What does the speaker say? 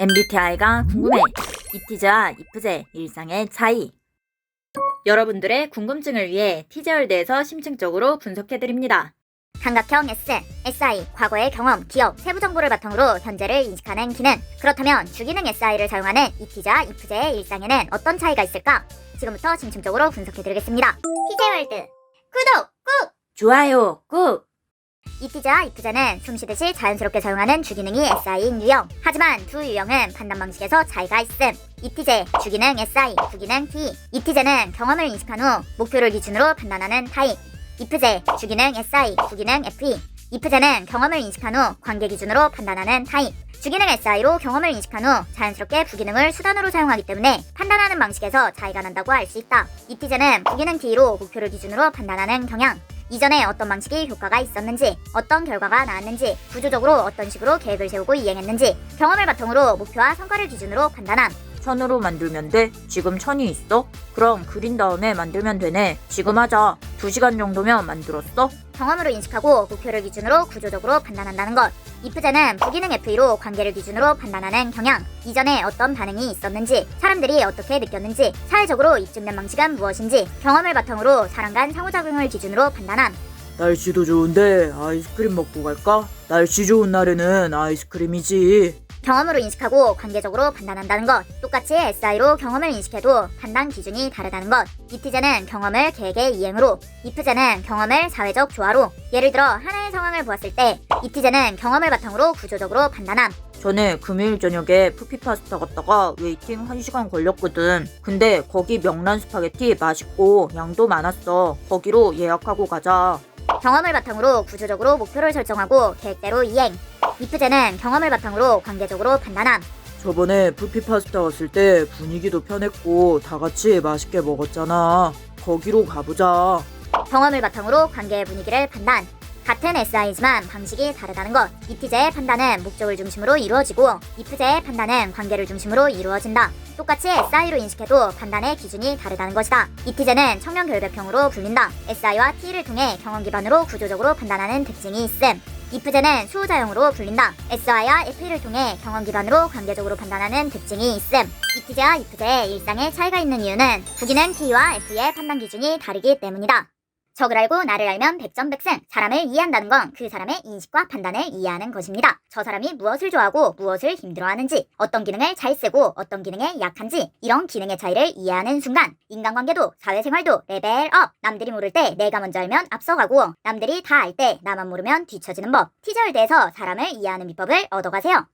MBTI가 궁금해. 이티즈와 이프제 일상의 차이. 여러분들의 궁금증을 위해 티제월드에서 심층적으로 분석해드립니다. 감각형 S, SI, 과거의 경험, 기업, 세부 정보를 바탕으로 현재를 인식하는 기능. 그렇다면 주기능 SI를 사용하는 이티즈와 이프제의 일상에는 어떤 차이가 있을까? 지금부터 심층적으로 분석해드리겠습니다. 티제월드 구독 꾹! 좋아요 꾹! 이티즈와 이프제는 숨쉬듯이 자연스럽게 사용하는 주기능이 SI인 유형. 하지만 두 유형은 판단 방식에서 차이가 있음. 이티제, 주기능 SI, 부기능 T. 이티제는 경험을 인식한 후 목표를 기준으로 판단하는 타입. 이프제, 주기능 SI, 부기능 FE. 이프제는 경험을 인식한 후 관계 기준으로 판단하는 타입. 주기능 SI로 경험을 인식한 후 자연스럽게 부기능을 수단으로 사용하기 때문에 판단하는 방식에서 차이가 난다고 할 수 있다. 이티제는 부기능 T로 목표를 기준으로 판단하는 경향. 이전에 어떤 방식이 효과가 있었는지, 어떤 결과가 나왔는지, 구조적으로 어떤 식으로 계획을 세우고 이행했는지, 경험을 바탕으로 목표와 성과를 기준으로 판단함. 천으로 만들면 돼? 지금 천이 있어? 그럼 그린 다음에 만들면 되네. 지금 하자. 2시간 정도면 만들었어? 경험으로 인식하고 목표를 기준으로 구조적으로 판단한다는 것. 이프제는 부기능 FE로 관계를 기준으로 판단하는 경향. 이전에 어떤 반응이 있었는지, 사람들이 어떻게 느꼈는지, 사회적으로 입증된 방식은 무엇인지, 경험을 바탕으로 사람 간 상호작용을 기준으로 판단함. 날씨도 좋은데 아이스크림 먹고 갈까? 날씨 좋은 날에는 아이스크림이지. 경험으로 인식하고 관계적으로 판단한다는 것. 똑같이 SI로 경험을 인식해도 판단 기준이 다르다는 것. 이티제는 경험을 계획의 이행으로, 이프제는 경험을 사회적 조화로. 예를 들어 하나의 상황을 보았을 때 이티제는 경험을 바탕으로 구조적으로 판단함. 전에 금요일 저녁에 푸피 파스타 갔다가 웨이팅 1시간 걸렸거든. 근데 거기 명란 스파게티 맛있고 양도 많았어. 거기로 예약하고 가자. 경험을 바탕으로 구조적으로 목표를 설정하고 계획대로 이행. 이프제는 경험을 바탕으로 관계적으로 판단함. 저번에 푸피 파스타 갔을 때 분위기도 편했고 다 같이 맛있게 먹었잖아. 거기로 가보자. 경험을 바탕으로 관계의 분위기를 판단. 같은 SI지만 방식이 다르다는 것. 이티제의 판단은 목적을 중심으로 이루어지고 이프제의 판단은 관계를 중심으로 이루어진다. 똑같이 SI로 인식해도 판단의 기준이 다르다는 것이다. 이티제는 청렴결백형으로 불린다. SI와 T를 통해 경험 기반으로 구조적으로 판단하는 특징이 있음. 이프제는 수호자형으로 불린다. SI와 FE를 통해 경험 기반으로 관계적으로 판단하는 특징이 있음. 이티제와 이프제의 일상의 차이가 있는 이유는 부기능 T와 FE의 판단 기준이 다르기 때문이다. 적을 알고 나를 알면 백전백승. 사람을 이해한다는 건 그 사람의 인식과 판단을 이해하는 것입니다. 저 사람이 무엇을 좋아하고 무엇을 힘들어하는지, 어떤 기능을 잘 쓰고 어떤 기능에 약한지, 이런 기능의 차이를 이해하는 순간 인간관계도 사회생활도 레벨업. 남들이 모를 때 내가 먼저 알면 앞서가고 남들이 다 알 때 나만 모르면 뒤처지는 법. 티저월드에서 사람을 이해하는 비법을 얻어가세요.